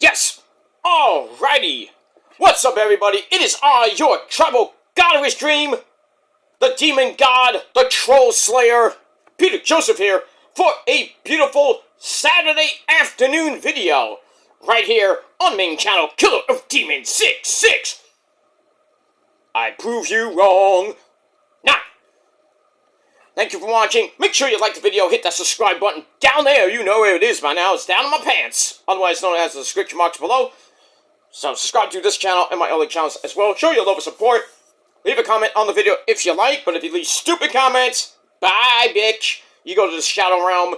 Yes! Alrighty! What's up, everybody? It is I, your tribal god of his dream, the demon god, the troll slayer, Peter Joseph here, for a beautiful Saturday afternoon video, right here on main channel Killer of Demons 66. I prove you wrong. Now, thank you for watching. Make sure you like the video, hit that subscribe button down there. You know where it is by now. It's down in my pants, otherwise known as the description marks below. So subscribe to this channel and my other channels as well. Show your love and support. Leave a comment on the video if you like, but if you leave stupid comments, bye, bitch. You go to the Shadow Realm,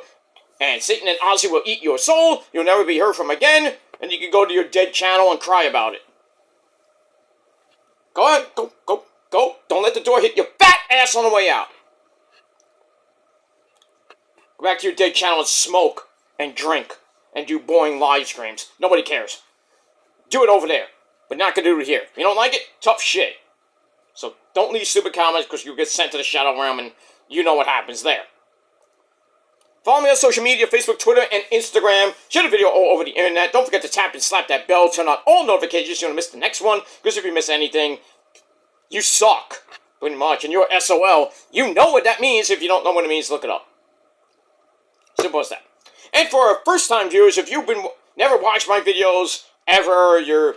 and Satan and Ozzy will eat your soul. You'll never be heard from again, and you can go to your dead channel and cry about it. Go ahead, go. Don't let the door hit your fat ass on the way out. Go back to your dead channel and smoke, and drink, and do boring live streams. Nobody cares. Do it over there, but not gonna do it here. If you don't like it, tough shit. So don't leave stupid comments, because you'll get sent to the Shadow Realm, and you know what happens there. Follow me on social media, Facebook, Twitter, and Instagram. Share the video all over the internet. Don't forget to tap and slap that bell. Turn on all notifications so you don't miss the next one. Because if you miss anything, you suck. Pretty much. And you're SOL. You know what that means. If you don't know what it means, look it up. Simple as that. And for our first-time viewers, if you've never watched my videos ever, you're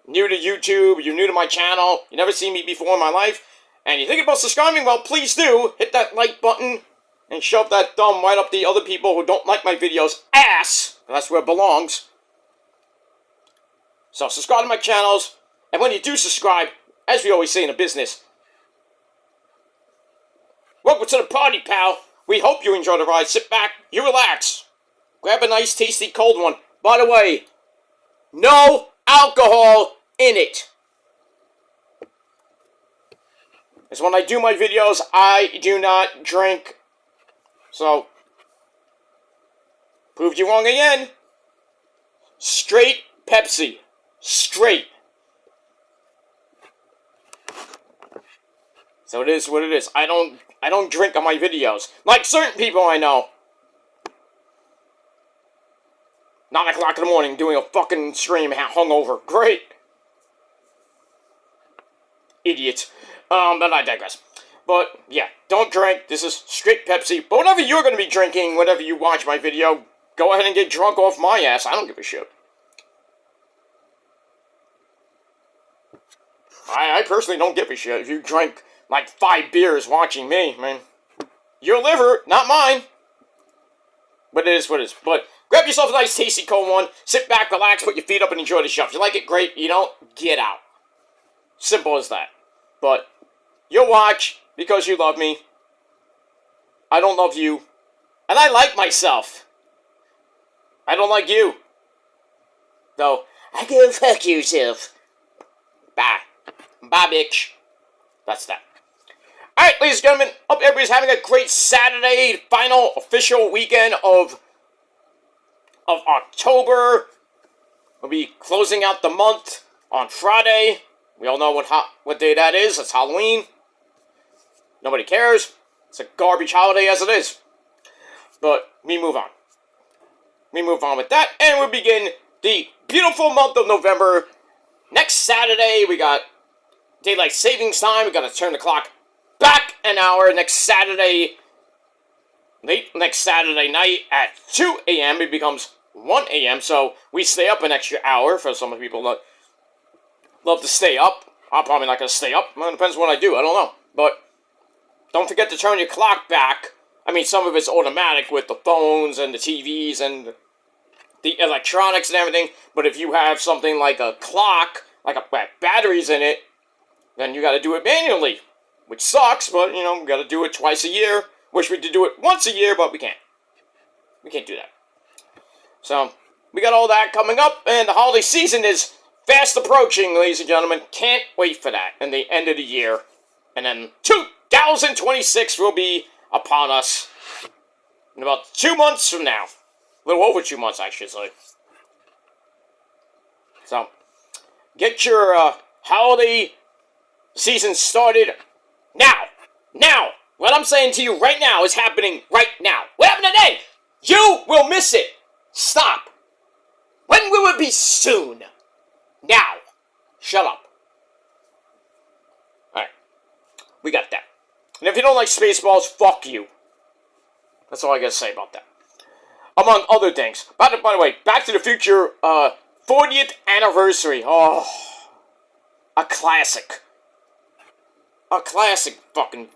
new to YouTube, you're new to my channel, you never seen me before in my life, and you think about subscribing, well, please do. Hit that like button. And shove that thumb right up the other people who don't like my videos' ass. That's where it belongs. So subscribe to my channels. And when you do subscribe, as we always say in the business, welcome to the party, pal. We hope you enjoy the ride. Sit back, you relax. Grab a nice, tasty, cold one. By the way, no alcohol in it. Because when I do my videos, I do not drink. So, proved you wrong again. Straight Pepsi. Straight. So it is what it is. I don't drink on my videos. Like certain people I know. 9 o'clock in the morning doing a fucking stream hungover. Great. Idiot. But I digress. But, yeah, don't drink. This is straight Pepsi. But whatever you're going to be drinking, whenever you watch my video, go ahead and get drunk off my ass. I don't give a shit. I personally don't give a shit. If you drink, like, 5 beers watching me, man, your liver, not mine. But it is what it is. But grab yourself a nice, tasty, cold one. Sit back, relax, put your feet up, and enjoy the show. If you like it, great. You don't, get out. Simple as that. But you'll watch because you love me. I don't love you. And I like myself. I don't like you. Though, I go fuck yourself. Bye. Bye, bitch. That's that. Alright, ladies and gentlemen. Hope everybody's having a great Saturday. Final official weekend of October. We'll be closing out the month on Friday. We all know what day that is. It's Halloween. Nobody cares. It's a garbage holiday as it is. But we move on. We move on with that. And we begin the beautiful month of November. Next Saturday, we got daylight savings time. We got to turn the clock back an hour. Next Saturday night at 2 a.m. It becomes 1 a.m. So we stay up an extra hour. For some people that love to stay up. I'm probably not going to stay up. Well, it depends what I do. I don't know. But don't forget to turn your clock back. I mean, some of it's automatic with the phones and the TVs and the electronics and everything. But if you have something like a clock, like batteries in it, then you got to do it manually. Which sucks, but, you know, we got to do it twice a year. Wish we could do it once a year, but we can't. We can't do that. So, we got all that coming up, and the holiday season is fast approaching, ladies and gentlemen. Can't wait for that. And the end of the year. And then 2026 will be upon us in about 2 months from now. A little over 2 months, I should say. So, get your holiday season started now. Now. What I'm saying to you right now is happening right now. What happened today? You will miss it. Stop. When will it be soon? Now. Shut up. Alright. We got that. And if you don't like Spaceballs, fuck you. That's all I gotta say about that. Among other things. By the way, Back to the Future, 40th anniversary. Oh. A classic. A classic fucking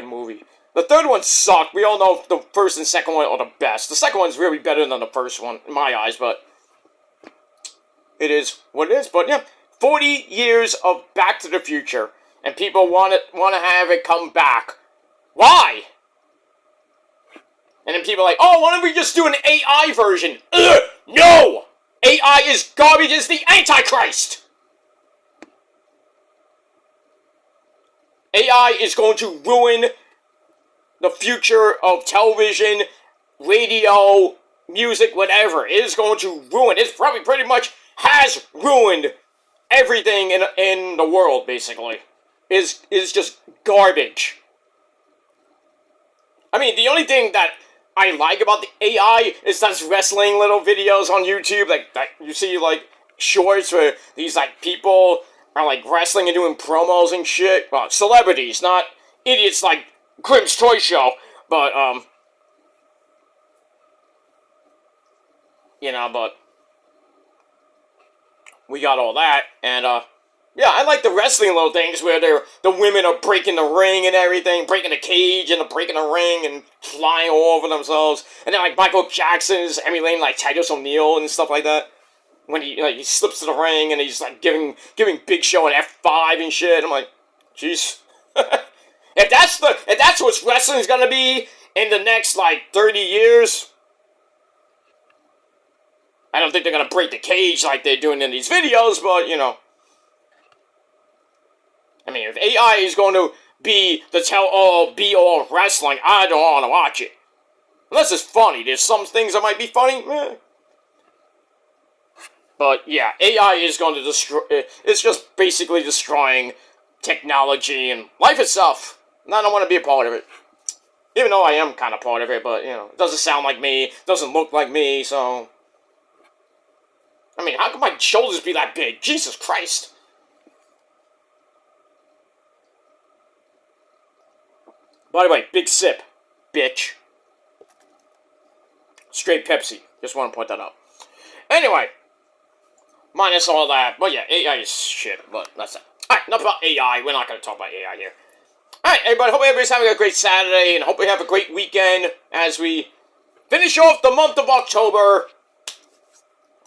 movie. The third one sucked. We all know the first and second one are the best. The second one's really better than the first one, in my eyes, but it is what it is. But yeah, 40 years of Back to the Future, and people want to have it come back. Why? And then people are like, oh, why don't we just do an AI version? Ugh, no! AI is garbage, it's the Antichrist! AI is going to ruin the future of television, radio, music, whatever. It is going to ruin. It's probably pretty much has ruined everything in the world, basically. Is just garbage. I mean, the only thing that I like about the AI is those wrestling little videos on YouTube, like you see, like, shorts where these, like, people are, like, wrestling and doing promos and shit. Well, celebrities, not idiots like Grimm's Toy Show, but, you know, but we got all that, and, yeah, I like the wrestling little things where the women are breaking the ring and everything, breaking the cage and breaking the ring and flying all over themselves, and then, like, Michael Jackson is emulating, like, Titus O'Neil and stuff like that. When he slips to the ring and he's like giving Big Show an F5 and shit. I'm like, jeez. if that's what wrestling's gonna be in the next like 30 years, I don't think they're gonna break the cage like they're doing in these videos. But you know, I mean, if AI is going to be the be-all wrestling, I don't want to watch it unless it's funny. There's some things that might be funny. But yeah, AI is going to destroy. It's just basically destroying technology and life itself. And I don't want to be a part of it. Even though I am kind of part of it, but you know, it doesn't sound like me, doesn't look like me, so. I mean, how can my shoulders be that big? Jesus Christ. By the way, big sip, bitch. Straight Pepsi. Just want to point that out. Anyway. Minus all that. But yeah, AI is shit, but that's it. Alright, enough about AI. We're not going to talk about AI here. Alright, everybody. Hope everybody's having a great Saturday, and hope we have a great weekend as we finish off the month of October.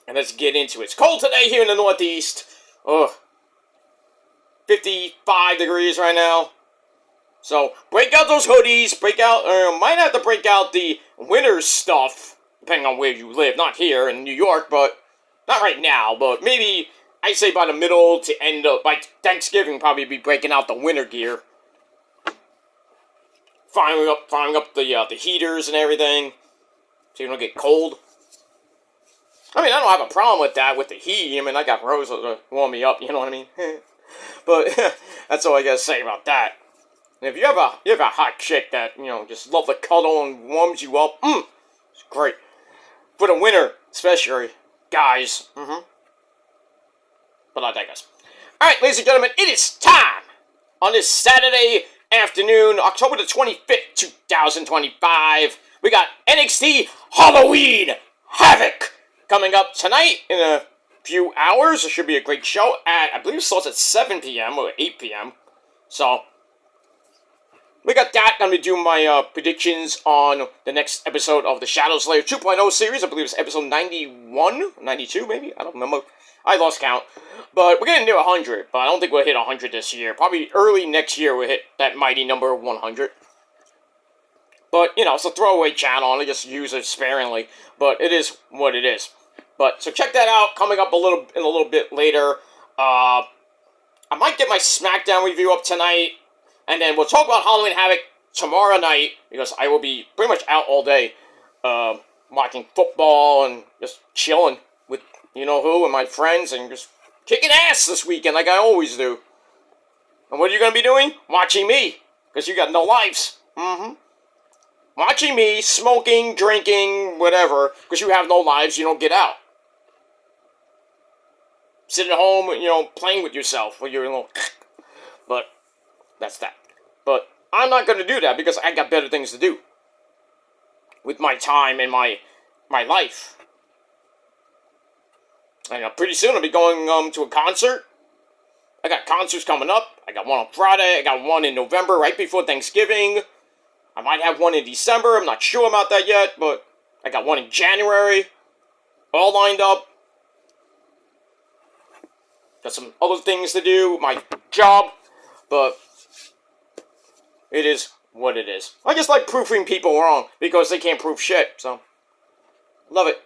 And let's get into it. It's cold today here in the Northeast. Ugh. 55 degrees right now. So, break out those hoodies. Might have to break out the winter stuff, depending on where you live. Not here in New York, but not right now, but maybe, I'd say by the middle to end of, by Thanksgiving, probably be breaking out the winter gear. Firing up the heaters and everything, so you don't get cold. I mean, I don't have a problem with that, with the heat. I mean, I got Rose to warm me up, you know what I mean? But, that's all I gotta say about that. And if you have a hot chick that, you know, just love to cuddle and warms you up, it's great. For the winter, especially. Guys. But I digress. Alright, ladies and gentlemen, it is time on this Saturday afternoon, October the 25th, 2025. We got NXT Halloween Havoc coming up tonight in a few hours. It should be a great show I believe it starts at 7 p.m. or 8 p.m. So, we got that. I'm going to do my predictions on the next episode of the Shadow Slayer 2.0 series. I believe it's episode 91? 92, maybe? I don't remember. I lost count. But we're getting near 100. But I don't think we'll hit 100 this year. Probably early next year we'll hit that mighty number of 100. But, you know, it's a throwaway channel. I just use it sparingly. But it is what it is. But, so check that out. Coming up in a little bit later. I might get my SmackDown review up tonight. And then we'll talk about Halloween Havoc tomorrow night, because I will be pretty much out all day, watching football and just chilling with you-know-who and my friends and just kicking ass this weekend like I always do. And what are you going to be doing? Watching me, because you got no lives. Watching me, smoking, drinking, whatever, because you have no lives, you don't get out. sitting at home, playing with yourself with your little. But that's that. But I'm not going to do that because I got better things to do with my time and my life. And pretty soon I'll be going to a concert. I got concerts coming up. I got one on Friday. I got one in November, right before Thanksgiving. I might have one in December. I'm not sure about that yet, but I got one in January. All lined up. Got some other things to do, my job, but it is what it is. I just like proving people wrong because they can't prove shit, so love it.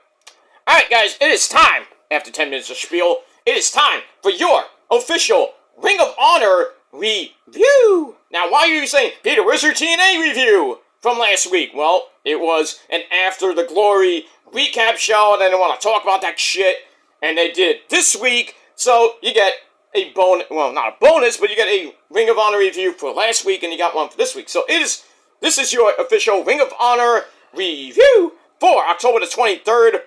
Alright guys, it is time, after 10 minutes of spiel, it is time for your official Ring of Honor review. Now, why are you saying, Peter, where's your TNA review from last week? Well, it was an After the Glory recap show, and I didn't want to talk about that shit, and they did this week, so you get a bonus, well, not a bonus, but you get a Ring of Honor review for last week, and you got one for this week. So this is your official Ring of Honor review for October the 23rd,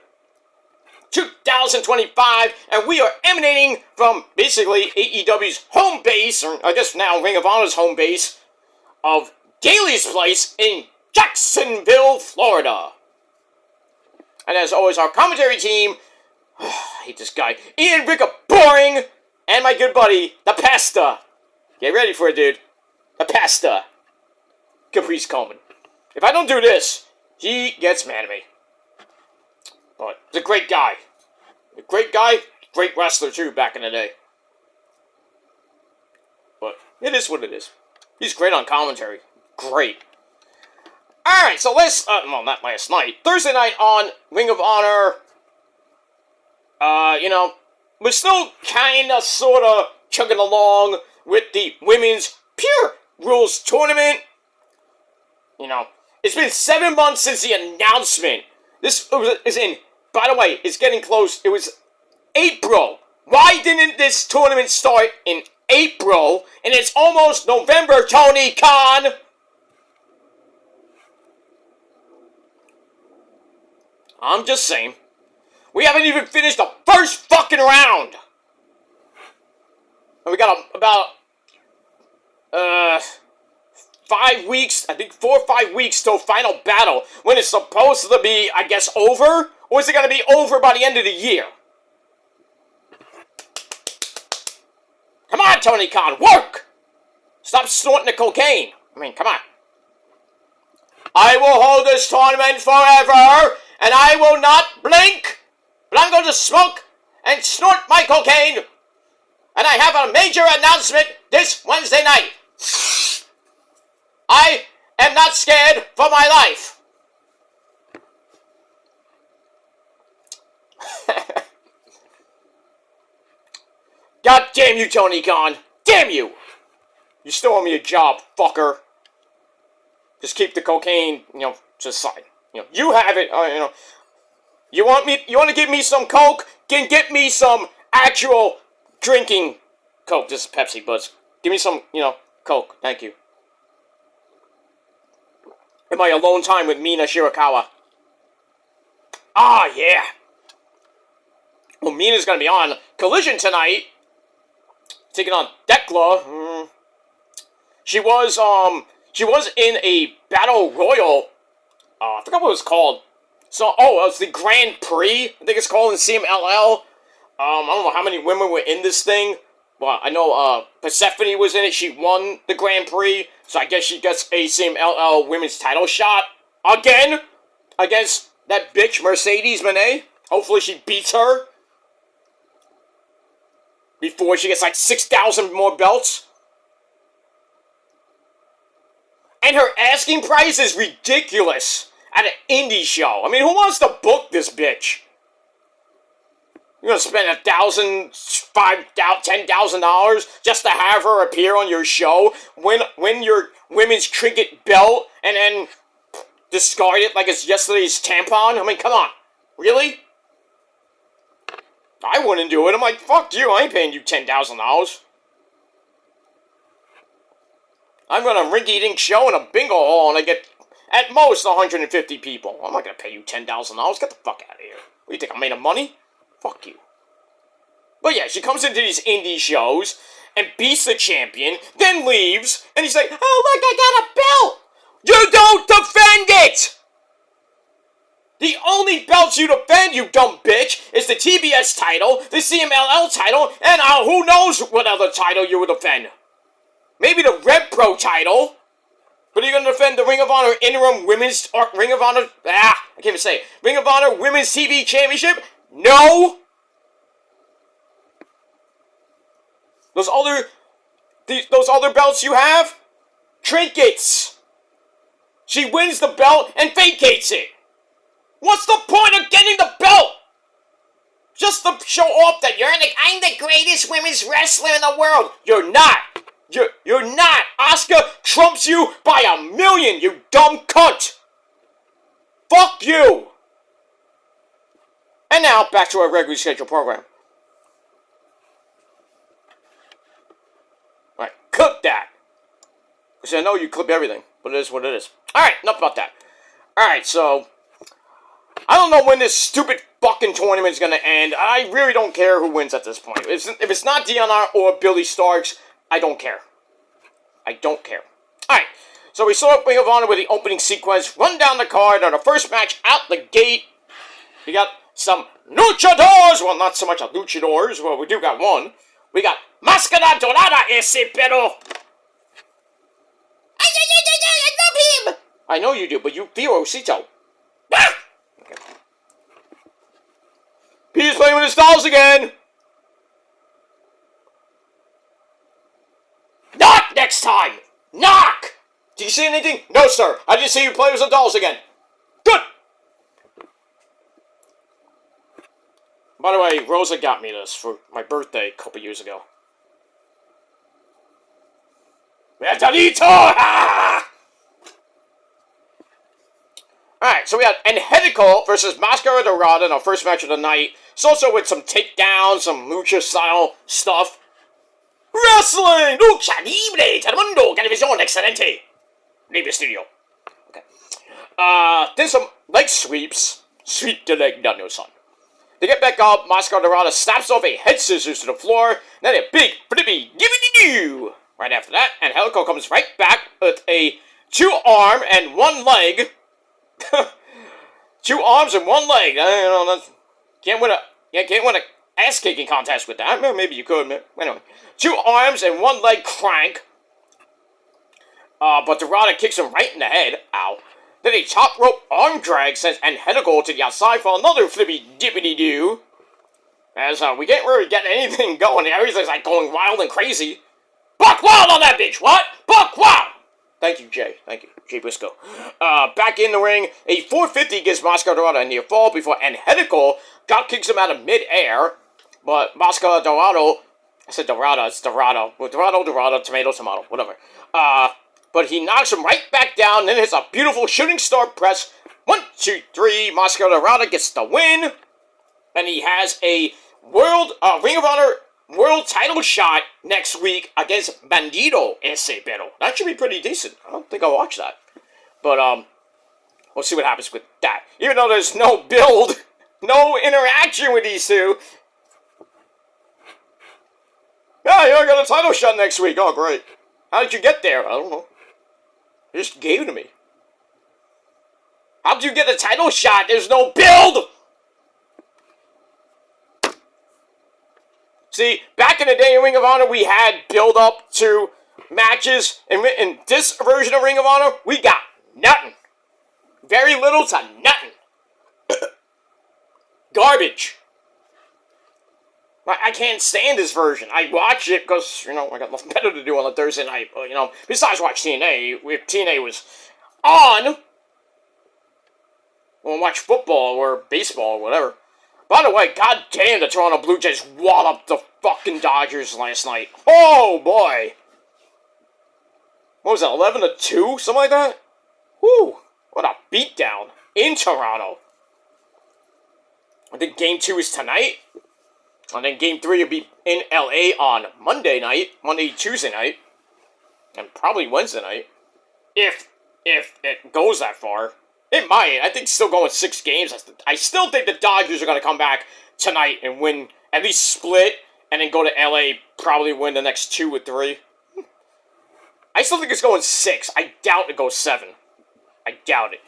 2025, and we are emanating from basically AEW's home base, or I guess now Ring of Honor's home base, of Daily's Place in Jacksonville, Florida. And as always, our commentary team, I hate this guy, Ian Ricka Boring, and my good buddy, the Pasta. Get ready for it, dude. The Pasta. Caprice Coleman. If I don't do this, he gets mad at me. But he's a great guy. A great guy, great wrestler too, back in the day. But it is what it is. He's great on commentary. Great. Alright, so not last night. Thursday night on Ring of Honor. We're still kinda, sorta chugging along with the Women's Pure Rules Tournament. It's been 7 months since the announcement. This is in, by the way, it's getting close. It was April. Why didn't this tournament start in April? And it's almost November, Tony Khan. I'm just saying. We haven't even finished the first fucking round. And we got about 5 weeks, I think 4 or 5 weeks till final battle, when it's supposed to be, I guess, over? Or is it going to be over by the end of the year? Come on, Tony Khan, work! Stop snorting the cocaine. I mean, come on. I will hold this tournament forever, and I will not blink, but I'm going to smoke and snort my cocaine. And I have a major announcement this Wednesday night. I am not scared for my life. God damn you, Tony Khan. Damn you. You still owe me a job, fucker. Just keep the cocaine, to the side. You have it, You want to give me some Coke? Can get me some actual drinking Coke. This is Pepsi, Buzz. Give me some, Coke. Thank you. In my alone time with Mina Shirakawa. Ah, yeah. Well, Mina's gonna be on Collision tonight. Taking on Dekla. She was in a Battle Royal. I forgot what it was called. So, it was the Grand Prix. I think it's called in CMLL. I don't know how many women were in this thing. Well, I know, Persephone was in it. She won the Grand Prix. So I guess she gets a CMLL women's title shot. Again! Against that bitch, Mercedes Moné. Hopefully she beats her. Before she gets like 6,000 more belts. And her asking price is ridiculous. At an indie show. I mean, who wants to book this bitch? You're gonna spend $1,000, $5,000, $10,000 just to have her appear on your show, win your women's cricket belt, and then discard it like it's yesterday's tampon? I mean, come on. Really? I wouldn't do it. I'm like, fuck you, I ain't paying you $10,000. I'm going to a rinky-dink show in a bingo hall and I get, at most, 150 people. I'm not going to pay you $10,000. Get the fuck out of here. What, do you think I'm made of money? Fuck you. But yeah, she comes into these indie shows and beats the champion, then leaves, and he's like, oh look, I got a belt! You don't defend it! The only belts you defend, you dumb bitch, is the TBS title, the CMLL title, and who knows what other title you would defend. Maybe the Red Pro title. But are you going to defend the Ring of Honor Interim Women's... Or Ring of Honor... I can't even say it. Ring of Honor Women's TV Championship? No! Those other belts you have? Trinkets! She wins the belt and vacates it! What's the point of getting the belt? Just to show off that I'm the greatest women's wrestler in the world. You're not. You're not. Asuka trumps you by 1,000,000, you dumb cunt. Fuck you. And now, back to our regularly scheduled program. Alright, clip that. Because I know you clip everything, but it is what it is. Alright, enough about that. Alright, so... I don't know when this stupid fucking tournament is going to end. I really don't care who wins at this point. If it's not DNR or Billy Starks, I don't care. I don't care. Alright, so we saw Ring of Honor with the opening sequence. Run down the card on the first match out the gate. We got some luchadors. Well, not so much a luchadors. Well, we do got one. We got Máscara Dorada ese pero. I love him. I know you do, but you feel Osito. Ah! Peter's playing with his dolls again! Knock next time! Knock! Did you see anything? No, sir. I didn't see you play with the dolls again. Good! By the way, Rosa got me this for my birthday a couple years ago. Metalito! Ah! Alright, so we had Angelico versus Máscara Dorada in our first match of the night. It's also with some takedowns, some lucha-style stuff. Wrestling! Lucha Libre! Telemundo! Televisión Excelente! Libre Studio. Okay. Then some leg sweeps. Sweep the leg down, no son. They get back up, Máscara Dorada snaps off a head scissors to the floor, then a big flippy gibbity-doo! Right after that, Angelico comes right back with a 2-arm and 1 leg. 2 arms and 1 leg. Can't win a ass kicking contest with that. Maybe you could. Anyway, 2 arms and 1 leg crank. But Dorada kicks him right in the head. Ow. Then a top rope arm drag sends Angelico to the outside for another flippy dippity doo. As we can't really get anything going. Everything's like going wild and crazy. Buck wild on that bitch. What? Buck wild. Thank you, Jay. Thank you, Jay Briscoe. Back in the ring, a 450 gives Máscara Dorada a near fall before Angelico gut kicks him out of mid-air. But Máscara Dorada, I said Dorada, it's Dorado. Well, Dorado, tomato, whatever. But he knocks him right back down, then hits a beautiful shooting star press. 1, 2, 3, Máscara Dorada gets the win. And he has a Ring of Honor World title shot next week against Bandido Ese Pero. That should be pretty decent. I don't think I'll watch that. But, we'll see what happens with that. Even though there's no build, no interaction with these two. Yeah, you got a title shot next week. Oh, great. How did you get there? I don't know. You just gave it to me. How did you get a title shot? There's no build! See, back in the day in Ring of Honor, we had build-up to matches. In this version of Ring of Honor, we got nothing. Very little to nothing. Garbage. I can't stand this version. I watch it because, I got nothing better to do on a Thursday night. Besides watch TNA. If TNA was on, we'll watch football or baseball or whatever. By the way, goddamn, the Toronto Blue Jays walloped the fucking Dodgers last night. Oh, boy. What was that, 11-2? Something like that? Whew. What a beatdown in Toronto. I think Game 2 is tonight. And then Game 3 will be in LA on Tuesday night. And probably Wednesday night. If it goes that far. It might. I think it's still going 6 games. I still think the Dodgers are going to come back tonight and win, at least split, and then go to LA, probably win the next 2 or 3. I still think it's going 6. I doubt it goes 7. I doubt it.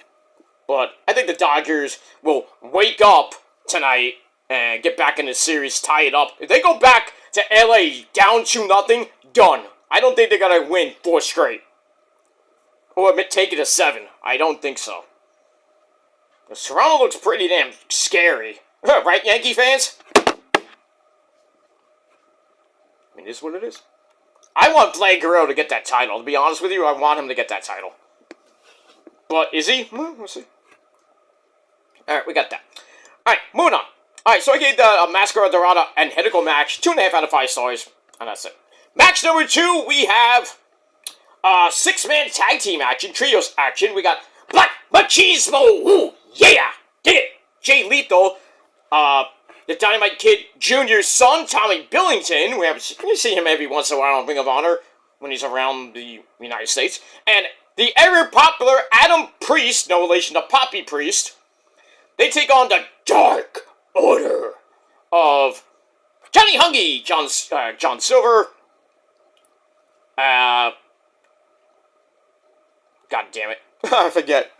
But I think the Dodgers will wake up tonight and get back in the series, tie it up. If they go back to LA down 2-0, done. I don't think they're going to win 4 straight. Or take it to 7. I don't think so. Toronto looks pretty damn scary. Right, Yankee fans? I mean, it is what it is. I want Vlad Guerrero to get that title. To be honest with you, I want him to get that title. But is he? We'll see. Alright, we got that. Alright, moving on. Alright, so I gave the Mascara Dorada and Hideko match 2.5 out of 5 stars. And that's it. Match number 2, we have 6-man tag team action, trios action. We got Black Machismo. Ooh, yeah! Dig it! Jay Lethal, the Dynamite Kid Jr.'s son, Tommy Billington. You see him every once in a while on Ring of Honor when he's around the United States. And the ever-popular Adam Priest, no relation to Poppy Priest. They take on the Dark Order of Johnny Hungy, John Silver. God damn it. I forget.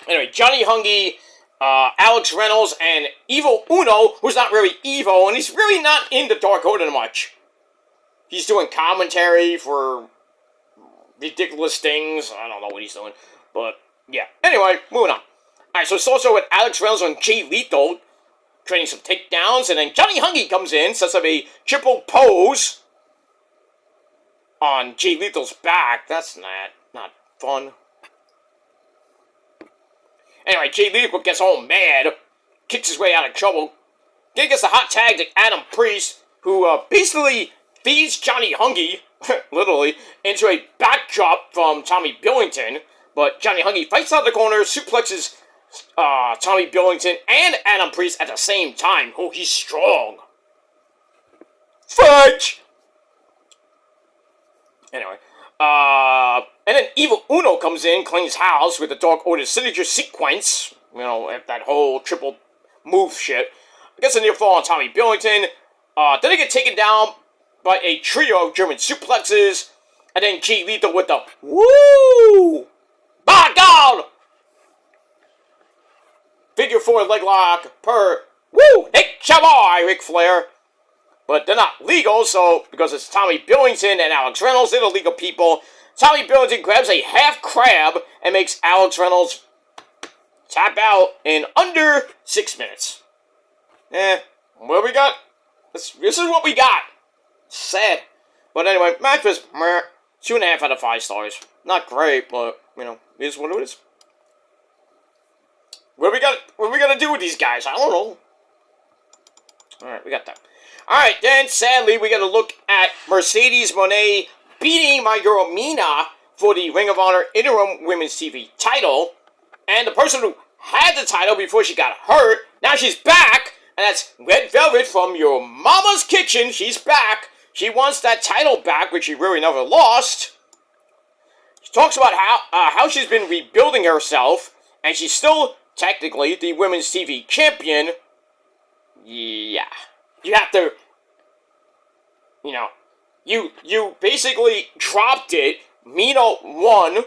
Anyway, Johnny Hungy, Alex Reynolds, and Evil Uno, who's not really evil, and he's really not in the Dark Order much. He's doing commentary for ridiculous things. I don't know what he's doing, but yeah. Anyway, moving on. Alright, so it's also with Alex Reynolds and Jay Lethal training some takedowns, and then Johnny Hungy comes in, sets up a triple pose on Jay Lethal's back. That's not fun. Anyway, Jay Lethal gets all mad, kicks his way out of trouble, then gets a hot tag to Adam Priest, who basically feeds Johnny Hungy, literally, into a backdrop from Tommy Billington, but Johnny Hungy fights out of the corner, suplexes Tommy Billington and Adam Priest at the same time. Oh, he's strong. Fudge! Anyway, and then Evil Uno comes in, cleans house with the Dark Order signature sequence. You know, that whole triple move shit. Gets a near fall on Tommy Billington. Then they get taken down by a trio of German suplexes. And then Jay Lethal with the woo! By God! Figure 4 leg lock per woo! Hey, Shaboy, Ric Flair. But they're not legal, so because it's Tommy Billington and Alex Reynolds, they're the legal people. Tommy Billington grabs a half crab and makes Alex Reynolds tap out in under 6 minutes. What we got? This is what we got. Sad. But anyway, match was 2.5 out of 5 stars. Not great, but, you know, it is what it is. What are we gonna do with these guys? I don't know. Alright, we got that. Alright, then, sadly, we gotta look at Mercedes Moné beating my girl Mina for the Ring of Honor Interim Women's TV title. And the person who had the title before she got hurt, now she's back. And that's Red Velvet from your mama's kitchen. She's back. She wants that title back, which she really never lost. She talks about how she's been rebuilding herself. And she's still, technically, the Women's TV champion. Yeah. You have to, you know, you basically dropped it. Mina won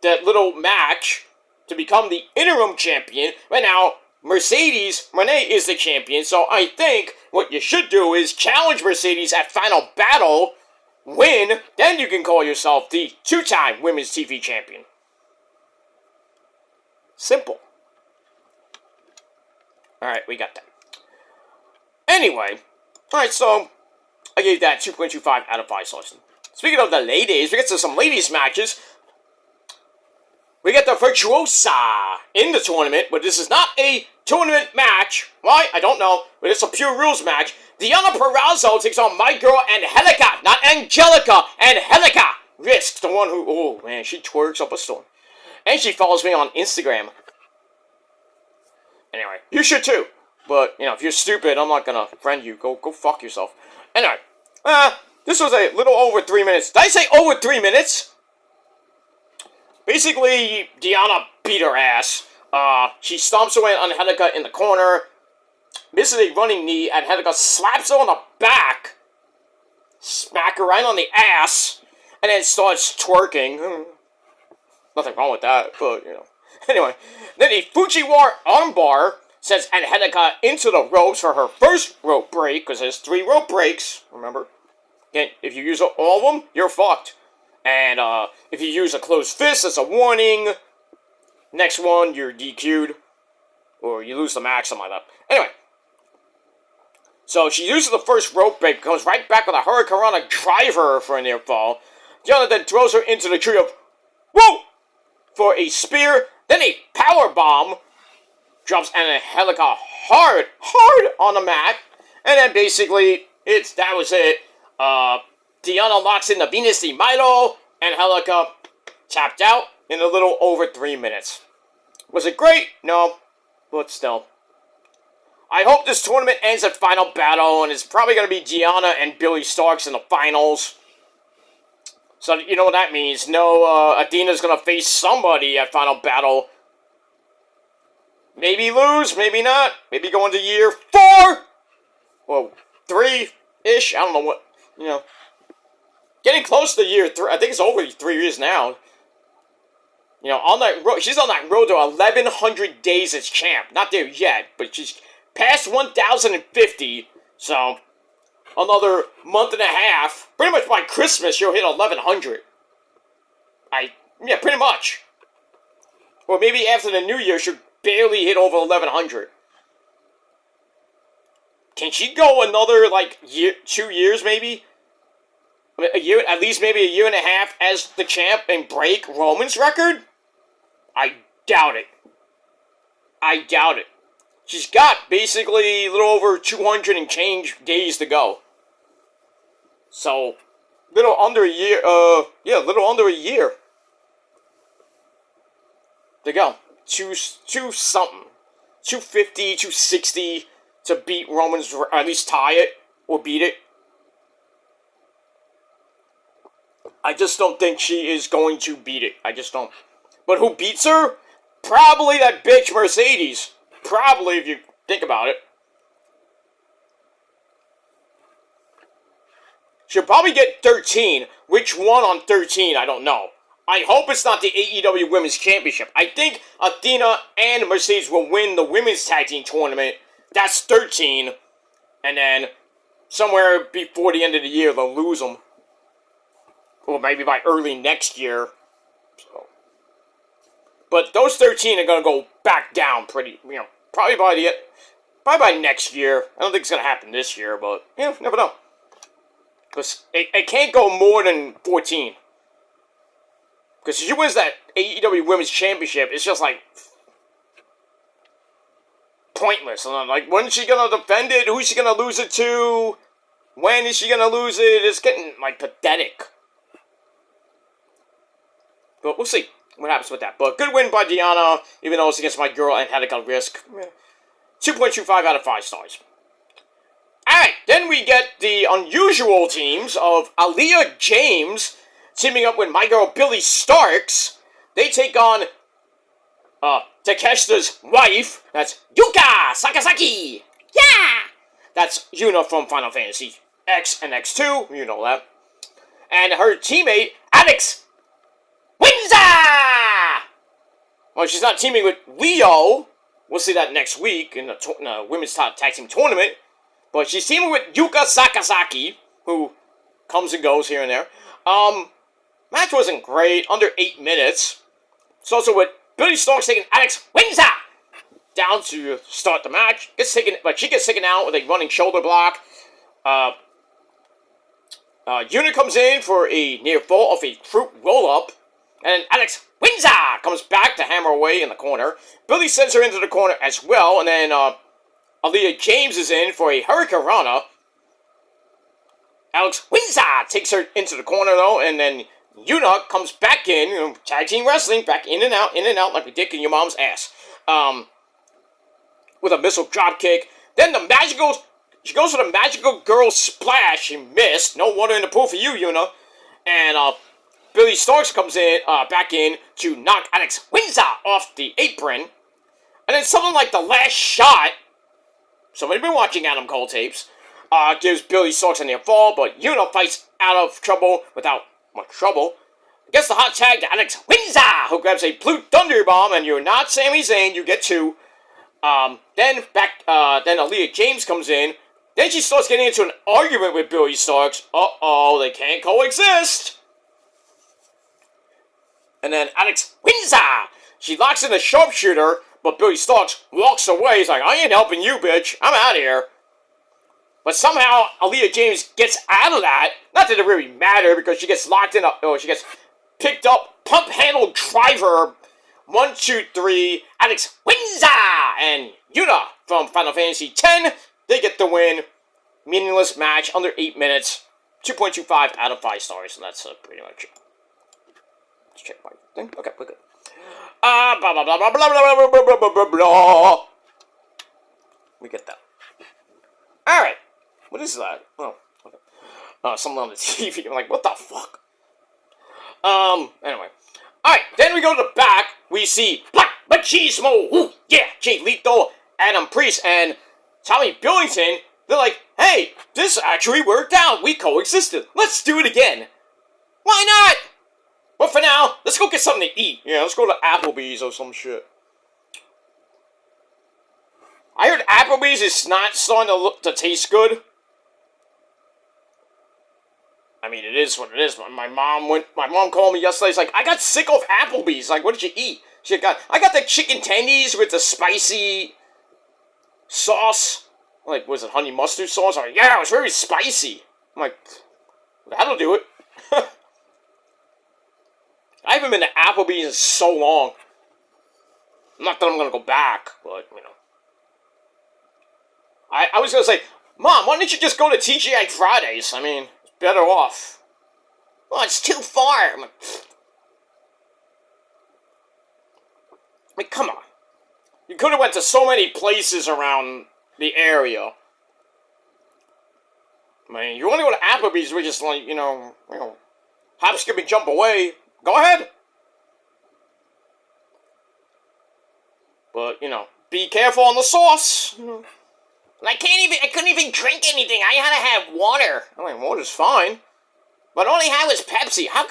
that little match to become the interim champion. Right now, Mercedes Moné is the champion. So I think what you should do is challenge Mercedes at Final Battle, win, then you can call yourself the 2-time Women's TV champion. Simple. Alright, we got that. Anyway, alright, so I gave that 2.25 out of 5 stars. Speaking of the ladies, we get to some ladies matches. We get the Virtuosa in the tournament, but this is not a tournament match. Why? I don't know, but it's a pure rules match. Diana Purrazzo takes on my girl Angelica, not Angelica, Angelica. Risk, the one who, oh man, she twerks up a storm. And she follows me on Instagram. Anyway, you should too. But, you know, if you're stupid, I'm not gonna friend you. Go fuck yourself. Anyway, this was a little over 3 minutes. Did I say over 3 minutes? Basically, Diana beat her ass. She stomps away on Angelica in the corner. misses a running knee, and Angelica slaps her on the back, smack her right on the ass, and then starts twerking. Nothing wrong with that, but, you know. Anyway, then the Fujiwara armbar sends Angelica into the ropes for her first rope break, because there's 3 rope breaks, remember? Again, if you use all of them, you're fucked. And if you use a closed fist, it's a warning. Next one, you're DQ'd. Or you lose the match, something like that. Anyway. So she uses the first rope break, comes right back with a Hurricanrana driver for a near fall. Diana then throws her into the tree of whoa! For a spear, then a power bomb. Drops Angelica hard on the mat. And then basically, that was it. Diana locks in the Venus de Milo. Angelica tapped out in a little over 3 minutes. Was it great? No. But still. I hope this tournament ends at Final Battle, and it's probably going to be Diana and Billy Starkz in the finals. So, you know what that means. No, Athena's going to face somebody at Final Battle. Maybe lose, maybe not. Maybe go into year 4? Well, 3-ish? I don't know what, you know. Getting close to year 3. I think it's over 3 years now. You know, on that road, she's on that road to 1,100 days as champ. Not there yet, but she's past 1,050. So, another month and a half. Pretty much by Christmas, she'll hit 1,100. Yeah, pretty much. Or maybe after the new year, she'll barely hit over 1,100. Can she go another, like, 2 years, maybe? I mean, a year, at least maybe a year and a half as the champ and break Roman's record? I doubt it. I doubt it. She's got basically a little over 200 and change days to go. So, little under a year, yeah, a little under a year to go. 2 something. 250, 260 to beat Roman's, or at least tie it, or beat it. I just don't think she is going to beat it. I just don't. But who beats her? Probably that bitch Mercedes. Probably, if you think about it. She'll probably get 13. Which one on 13, I don't know. I hope it's not the AEW Women's Championship. I think Athena and Mercedes will win the Women's Tag Team Tournament. That's 13. And then, somewhere before the end of the year, they'll lose them. Or maybe by early next year. So. But those 13 are going to go back down pretty, you know, probably by next year. I don't think it's going to happen this year, but, yeah, never know. Because it can't go more than 14. Because if she wins that AEW Women's Championship, it's just like pointless. And I'm like, when's she going to defend it? Who's she going to lose it to? When is she going to lose it? It's getting, like, pathetic. But we'll see what happens with that. But good win by Diana, even though it's against my girl and had a risk. 2.25 out of 5 stars. Alright, then we get the unusual teams of Aaliyah James teaming up with my girl Billy Starkz. They take on Takeshita's wife. That's Yuka Sakazaki. Yeah! That's Yuna from Final Fantasy X and X2. You know that. And her teammate, Alex Windsor! Well, she's not teaming with Leo. We'll see that next week in the Women's Tag Team Tournament. But she's teaming with Yuka Sakazaki, who comes and goes here and there. Match wasn't great, under 8 minutes. It's also with Billy Starkz taking Alex Windsor down to start the match. But she gets taken out with a running shoulder block. Yuna comes in for a near fall of a fruit roll-up. And Alex Windsor comes back to hammer away in the corner. Billy sends her into the corner as well. And then Aaliyah James is in for a Hurricanrana. Alex Windsor takes her into the corner though. And then Yuna comes back in. You know, tag team wrestling. Back in and out like a dick in your mom's ass. With a missile drop kick. Then she goes for the magical girl splash. She missed. No water in the pool for you, Yuna. And Billy Starkz comes in, back in to knock Alex Windsor off the apron. And then something like the last shot somebody been watching Adam Cole tapes. Gives Billy Starkz a near fall, but Yuna fights out of trouble without much trouble. Gets the hot tag to Alex Windsor, who grabs a Blue Thunder Bomb, and you're not Sami Zayn, you get 2. Then Aaliyah James comes in. Then she starts getting into an argument with Billy Starkz. Uh-oh, they can't coexist. And then Alex Windsor, she locks in the sharpshooter, but Billy Starkz walks away. He's like, I ain't helping you, bitch. I'm out of here. But somehow, Aaliyah James gets out of that. Not that it really mattered, because she gets locked in, she gets picked up, pump handle driver, 1, 2, 3, Alex Windsor, and Yuna from Final Fantasy X. They get the win. Meaningless match, under 8 minutes. 2.25 out of 5 stars, and that's pretty much it. Let's check my thing. Okay, we're good. Blah, blah, blah, blah, blah, blah, blah, blah, blah, blah. We get that. Alright. What is that? Oh, okay. Something on the TV. I'm like, what the fuck? Anyway. Alright, then we go to the back. We see Black Machismo. Ooh, yeah, Jay Lethal, Adam Priest, and Tommy Billington. They're like, hey, this actually worked out. We coexisted. Let's do it again. Why not? But for now, let's go get something to eat. Yeah, let's go to Applebee's or some shit. I heard Applebee's is not starting to taste good. I mean, it is what it is. My mom called me yesterday. She's like, I got sick of Applebee's. Like, what did you eat? I got the chicken tendies with the spicy sauce. Like, was it honey mustard sauce? I'm like, yeah, it was very spicy. I'm like, that'll do it. I haven't been to Applebee's in so long. Not that I'm gonna go back, but, you know. I was gonna say, Mom, why don't you just go to TGI Fridays? I mean, it's better off. Well, it's too far. I'm like, come on. You could have went to so many places around the area. I mean, you want to go to Applebee's, we just like, you know, hop, skip, and jump away. Go ahead. But, you know, be careful on the sauce. You know. And I couldn't even drink anything. I had to have water. I mean, water's fine. But all I had was Pepsi. How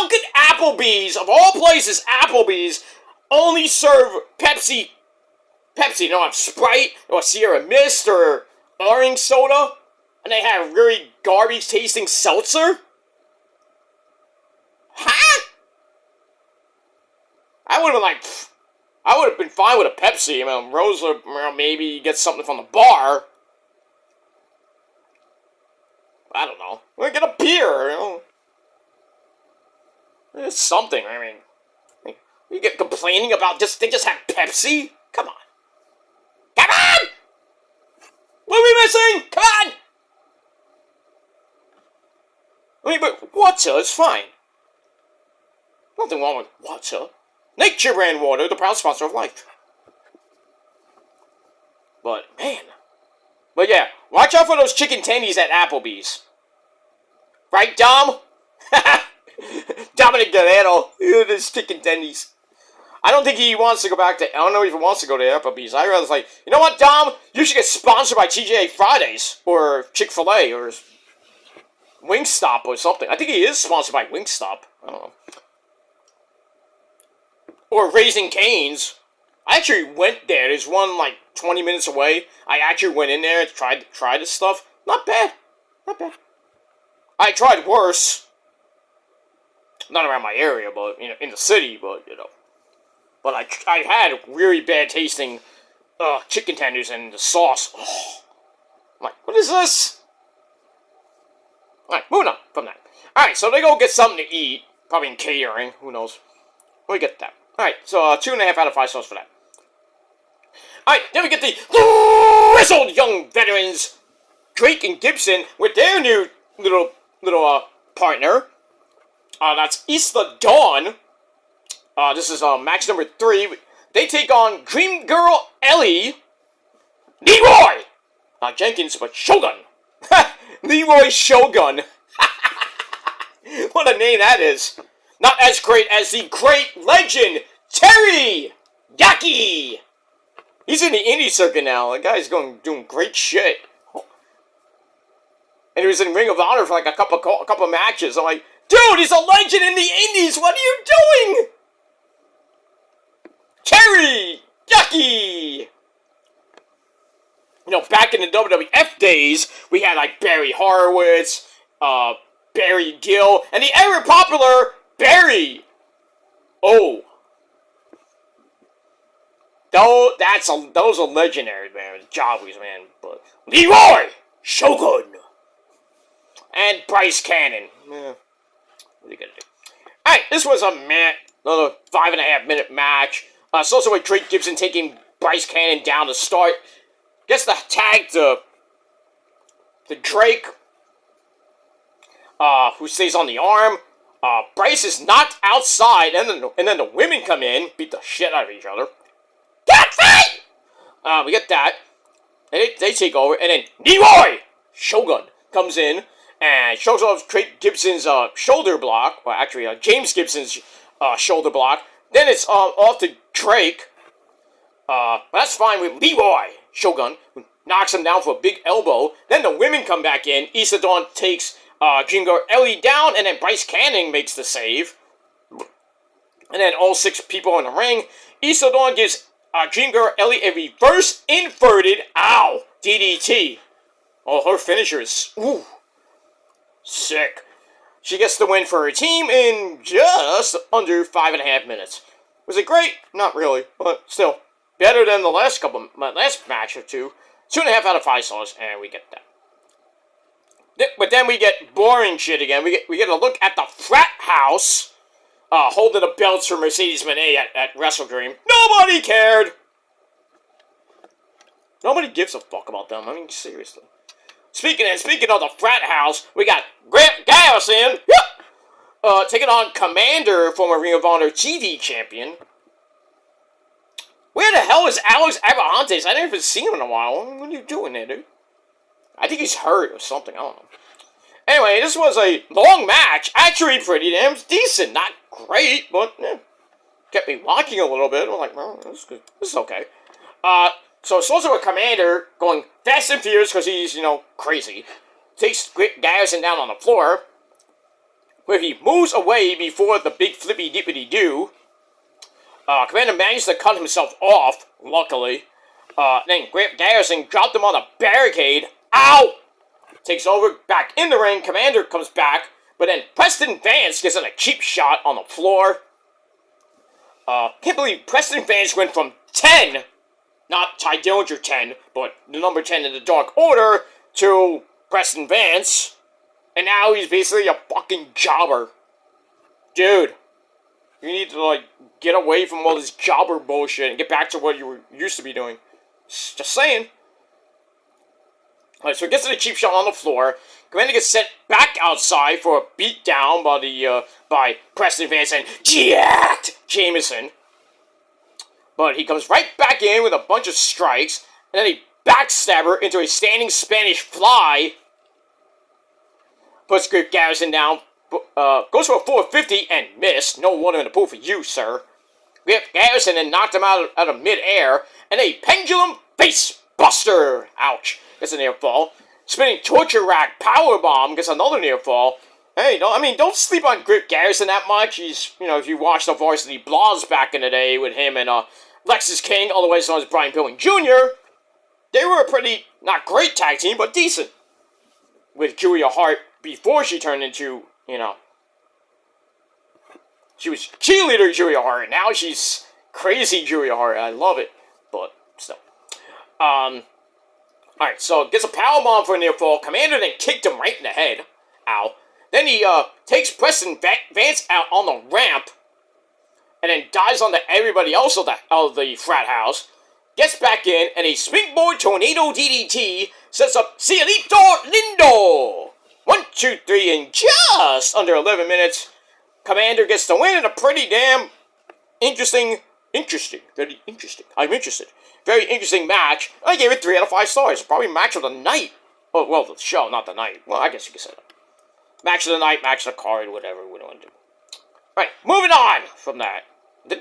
could Applebee's, of all places, Applebee's, only serve Pepsi? Pepsi, don't have Sprite, or Sierra Mist, or orange soda? And they have really garbage-tasting seltzer? Huh? I would have been fine with a Pepsi. I mean, Rose would maybe get something from the bar. I don't know. We'll get a beer, you know. It's something, I mean. You get complaining about they just have Pepsi? Come on. Come on! What are we missing? Come on! I mean, but water is fine. Nothing wrong with water. Nature Brand Water, the proud sponsor of life. But, man. But yeah, watch out for those chicken tendies at Applebee's. Right, Dom? Dominic Guerrero. Those chicken tendies. I don't think he wants to go back to... I don't know if he wants to go to Applebee's. I'd rather say, you know what, Dom? You should get sponsored by TGI Fridays. Or Chick-fil-A. Or Wingstop or something. I think he is sponsored by Wingstop. I don't know. Or Raising Cane's. I actually went there. There's one like 20 minutes away. I actually went in there and tried this stuff. Not bad. Not bad. I tried worse. Not around my area, but you know, in the city, but you know. But I had really bad tasting chicken tenders and the sauce. Oh. I'm like, what is this? Alright, moving on from that. Alright, so they go get something to eat. Probably in catering. Who knows? We get that. Alright, so 2.5 out of 5 stars for that. Alright, then we get the grizzled young veterans, Drake and Gibson, with their new little partner. That's Isla Dawn. This is match number 3. They take on Dream Girl Ellie, Leroy Jenkins, but Shogun. Leroy Shogun. What a name that is. Not as great as the great legend, Terry Yaki. He's in the indie circuit now. The guy's doing great shit. And he was in Ring of Honor for like a couple matches. I'm like, dude, he's a legend in the indies. What are you doing? Terry Yucky. You know, back in the WWF days, we had like Barry Horowitz, Barry Gill, and the ever popular Barry. Oh. Those are legendary, man. Jobbies, man. But Leroy Shogun. And Bryce Cannon. What are you gonna do? Alright, this was another 5.5-minute match. It's also with Drake Gibson taking Bryce Cannon down to start. Gets the tag to Drake, who stays on the arm. Bryce is knocked outside, and then the women come in, beat the shit out of each other. Cat fight! We get that. And they take over, and then Leroy Shogun comes in and shows off Drake Gibson's shoulder block. Well, actually, James Gibson's shoulder block. Then it's off to Drake. That's fine with Leroy Shogun, who knocks him down for a big elbow. Then the women come back in. Issa Dawn takes Jingo Ellie down, and then Bryce Cannon makes the save. And then all 6 people in the ring. Issa Dawn gives Jingo Ellie a reverse inverted DDT. Oh, her finisher is sick. She gets the win for her team in just under 5.5 minutes. Was it great? Not really, but still. Better than the last match or two. 2.5 out of 5 stars, and we get that. But then we get boring shit again. We get a look at the frat house holding the belts for Mercedes Moné at Wrestle Dream. Nobody cared. Nobody gives a fuck about them. I mean, seriously. Speaking of the frat house, we got Grant Garrison taking on Commander, former Ring of Honor TV champion. Where the hell is Alex Abrahantes? I didn't even see him in a while. What are you doing there, dude? I think he's hurt or something. I don't know. Anyway, this was a long match. Actually, pretty damn decent. Not great, but kept me watching a little bit. I'm like, well, this is good. This is okay. So it's also a Commander going fast and furious because he's, crazy. Takes Garrison down on the floor, where he moves away before the big flippy dippity do. Commander managed to cut himself off, luckily. Then Grant Garrison dropped him on a barricade. Ow! Takes over, back in the ring. Commander comes back, but then Preston Vance gets in a cheap shot on the floor. Can't believe Preston Vance went from 10, not Ty Dillinger 10, but the number 10 in the Dark Order, to Preston Vance. And now he's basically a fucking jobber. Dude. You need to, get away from all this jobber bullshit and get back to what you were used to be doing. Just saying. Alright, so he gets to the cheap shot on the floor. Commander gets sent back outside for a beatdown by Preston Vance and Jack Jameson. But he comes right back in with a bunch of strikes, and then he backstabber into a standing Spanish fly. Puts Grant Garrison down. Goes for a 450 and missed. No water in the pool for you, sir. Grant Garrison then knocked him out of midair, and a pendulum face buster. Ouch. Gets a near fall. Spinning torture rack powerbomb gets another near fall. Hey, don't sleep on Grant Garrison that much. He's, if you watched the Varsity Blondes back in the day with him and Lexus King, otherwise known as Brian Pillman Jr., they were a pretty, not great tag team, but decent. With Julia Hart before she turned into, she was cheerleader Julia Hart. Now she's crazy Julia Hart. I love it, but still. Alright, so gets a powerbomb for a near fall. Commander then kicked him right in the head. Ow. Then he takes Preston Vance out on the ramp, and then dives onto everybody else of the frat house. Gets back in, and a springboard tornado DDT sets up Cielito Lindo. 1, 2, 3 in just under 11 minutes. Commander gets the win in a pretty damn interesting, very interesting. I'm interested. Very interesting match. I gave it 3 out of 5 stars. Probably match of the night. Oh, well, the show, not the night. Well, I guess you could say that. Match of the night, match of the card, whatever we want to do. Right, moving on from that.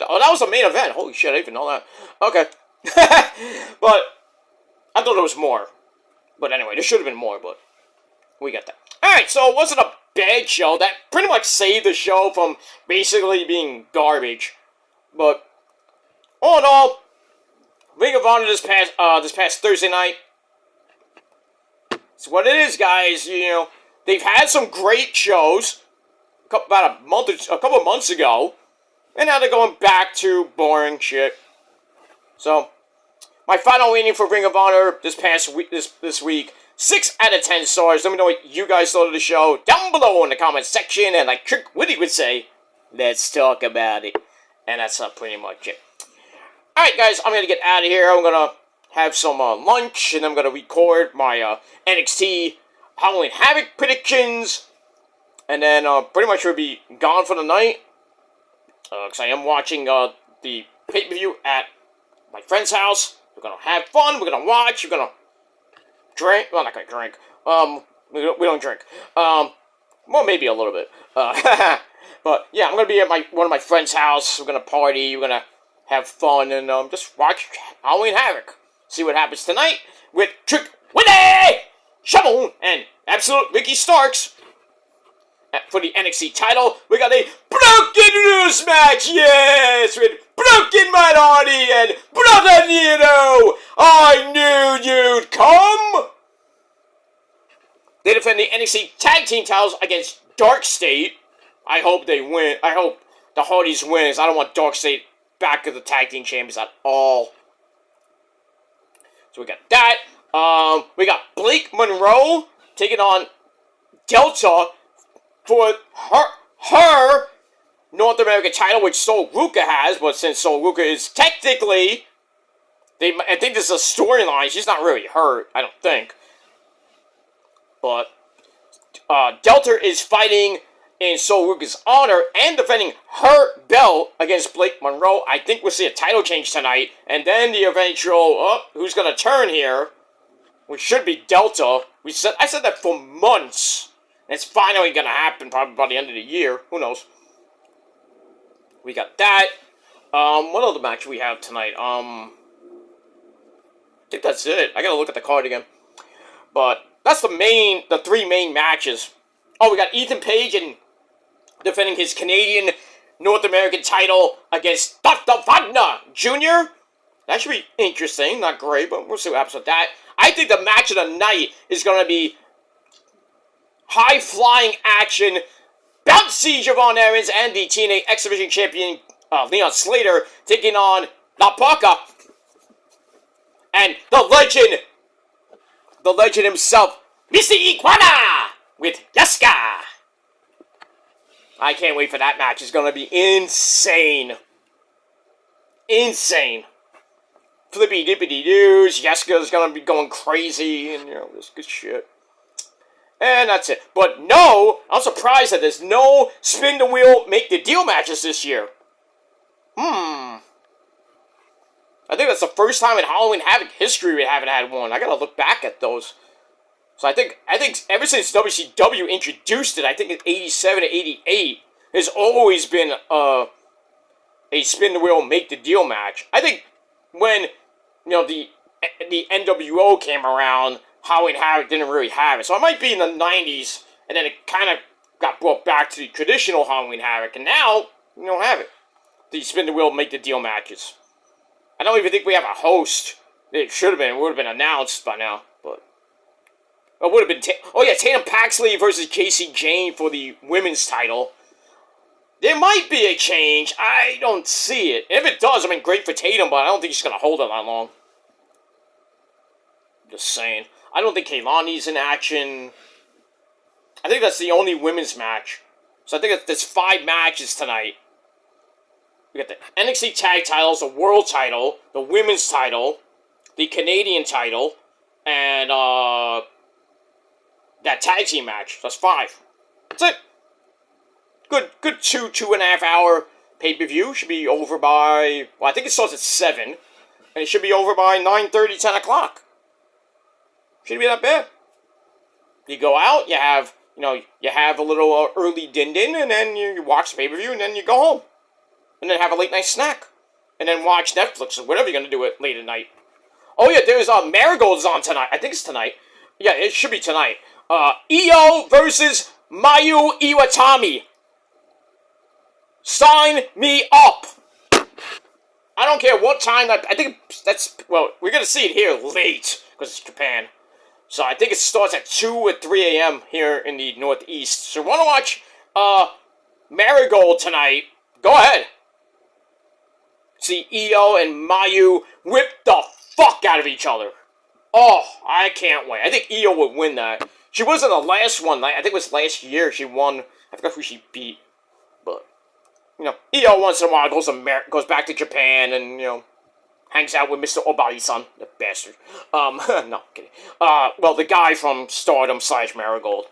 Oh, that was the main event. Holy shit, I didn't even know that. Okay. But I thought there was more. But anyway, there should have been more, but we got that. Alright, so it wasn't a bad show. That pretty much saved the show from basically being garbage. But all in all, Ring of Honor this past Thursday night. It's what it is, guys. You know, they've had some great shows about a couple of months ago, and now they're going back to boring shit. So, my final rating for Ring of Honor this past week, this week, 6 out of 10 stars. Let me know what you guys thought of the show down below in the comment section, and like Trick Witty would say, let's talk about it. And that's pretty much it. Alright, guys, I'm gonna get out of here. I'm gonna have some lunch, and I'm gonna record my NXT Halloween Havoc predictions, and then pretty much we'll be gone for the night, because I am watching the pay-per-view at my friend's house. We're gonna have fun, we're gonna watch, we're gonna drink, well, not gonna drink, we don't drink, well, maybe a little bit, but, yeah, I'm gonna be at one of my friend's house, we're gonna party, we're gonna have fun, and, just watch Halloween Havoc. See what happens tonight with Trick Witty, Shovel, and Absolute Ricky Starks. For the NXT title, we got a Broken News match, yes, with Broken Matt Hardy and Brother Nero. I knew you'd come. They defend the NXT Tag Team titles against Dark State. I hope they win. I hope the Hardys win, as I don't want Dark State back as the Tag Team Champions at all. So we got that. We got Blake Monroe taking on Delta for her North American title, which Sol Ruka has, but since Sol Ruka is technically, I think this is a storyline. She's not really hurt, I don't think. But Delta is fighting in Sol Ruka's honor and defending her belt against Blake Monroe. I think we'll see a title change tonight, and then the eventual, who's going to turn here, which should be Delta. I said that for months. It's finally going to happen, probably by the end of the year. Who knows? We got that. What other match we have tonight? I think that's it. I gotta look at the card again. But that's the 3 main matches. Oh, we got Ethan Page and defending his Canadian North American title against Dr. Wagner Jr. That should be interesting. Not great, but we'll see what happens with that. I think the match of the night is going to be high-flying action. Bouncy Javon Evans and the TNA X Division champion Leon Slater taking on La Parka and the legend himself, Mr. Iguana, with Yaska. I can't wait for that match. It's going to be insane. Insane. Flippy dippity doos. Yaska's going to be going crazy, and this good shit. And that's it. But no, I'm surprised that there's no spin the wheel, make the deal matches this year. I think that's the first time in Halloween Havoc history we haven't had one. I gotta look back at those. So I think ever since WCW introduced it, I think in 87 to 88, there's always been a spin the wheel, make the deal match. I think when the NWO came around, Halloween Havoc didn't really have it. So it might be in the 90s, and then it kind of got brought back to the traditional Halloween Havoc, and now we don't have it. The spin the wheel, make the deal matches. I don't even think we have a host. It should have been. It would have been announced by now, but it would have been. Tatum Paxley versus Casey Jane for the women's title. There might be a change. I don't see it. If it does, great for Tatum, but I don't think she's gonna hold it that long. Just saying. I don't think Kaylani's in action. I think that's the only women's match. So I think there's 5 matches tonight. We got the NXT Tag Titles, the World Title, the Women's Title, the Canadian Title, and that Tag Team match. That's 5. That's it. Good 2.5 hour pay-per-view. Should be over by, I think it starts at 7. And it should be over by 9:30, 10 o'clock. Shouldn't be that bad. You go out, you have a little early din-din, and then you watch the pay-per-view, and then you go home. And then have a late-night snack. and then watch Netflix or whatever you're gonna do it late at night. Oh yeah, there's Marigold's on tonight. I think it's tonight. Yeah, it should be tonight. Io versus Mayu Iwatani. Sign me up. I don't care what time. I think that's, well, we're gonna see it here late because it's Japan. So I think it starts at 2 or 3 a.m. here in the Northeast. So want to watch Marigold tonight? Go ahead. See Io and Mayu whip the fuck out of each other. Oh, I can't wait. I think Io would win that. She was in the last one. I think it was last year she won. I forgot who she beat. But, you know, Io once in a while goes back to Japan and, you know, hangs out with Mr. Obari-san, the bastard. No, kidding. Well, the guy from Stardom / Marigold.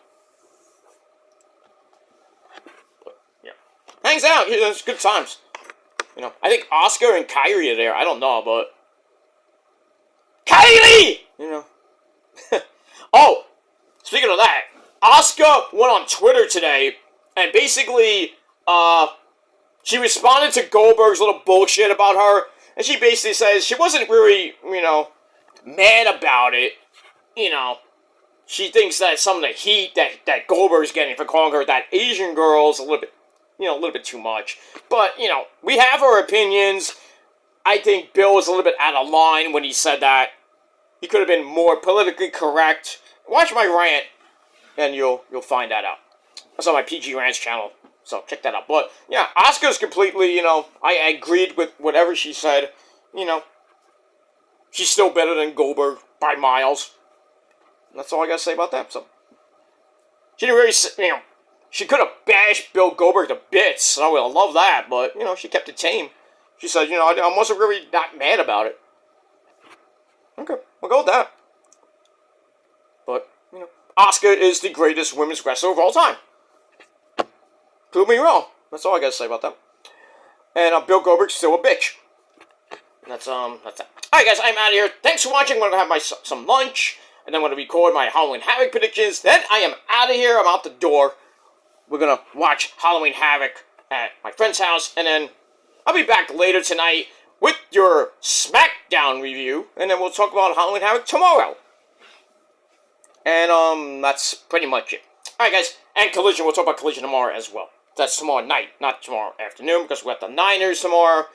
But, yeah. Hangs out. It's good times. You know, I think Asuka and Kairi are there. I don't know, but... Kylie! You know. Oh, speaking of that, Asuka went on Twitter today, and basically, she responded to Goldberg's little bullshit about her, and she basically says she wasn't really, you know, mad about it. You know, she thinks that some of the heat that Goldberg's getting for calling her that Asian girl is a little bit too much. But, you know, we have our opinions. I think Bill was a little bit out of line when he said that. He could have been more politically correct. Watch my rant, and you'll find that out. That's on my PG Rants channel, so check that out. But, yeah, Asuka's completely, you know, I agreed with whatever she said. You know, she's still better than Goldberg by miles. That's all I gotta say about that. So, she didn't really, you know, she could have bashed Bill Goldberg to bits, so I would have loved that, but, you know, she kept it tame. She said, you know, I wasn't really that mad about it. Okay, we'll go with that. But, you know, Asuka is the greatest women's wrestler of all time. Prove me wrong. That's all I gotta say about that. And Bill Goldberg's still a bitch. That's that. Alright guys, I'm out of here. Thanks for watching. I'm gonna have some lunch, and then I'm gonna record my Halloween Havoc predictions. Then I am out of here. I'm out the door. We're gonna watch Halloween Havoc at my friend's house, and then I'll be back later tonight with your SmackDown review, and then we'll talk about Halloween Havoc tomorrow. And, that's pretty much it. Alright, guys, and Collision. We'll talk about Collision tomorrow as well. That's tomorrow night, not tomorrow afternoon, because we're at the Niners tomorrow,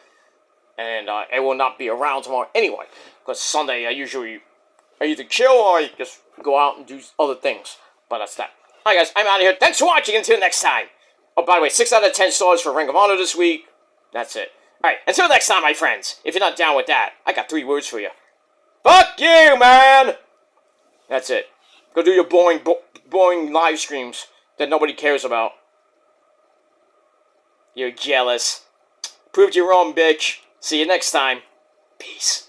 and I will not be around tomorrow anyway, because Sunday I either chill or I just go out and do other things. But that's that. Alright, guys, I'm out of here. Thanks for watching. Until next time. Oh, by the way, 6 out of 10 stars for Ring of Honor this week. That's it. Alright, until next time, my friends. If you're not down with that, I got 3 words for you. Fuck you, man! That's it. Go do your boring live streams that nobody cares about. You're jealous. Proved you wrong, bitch. See you next time. Peace.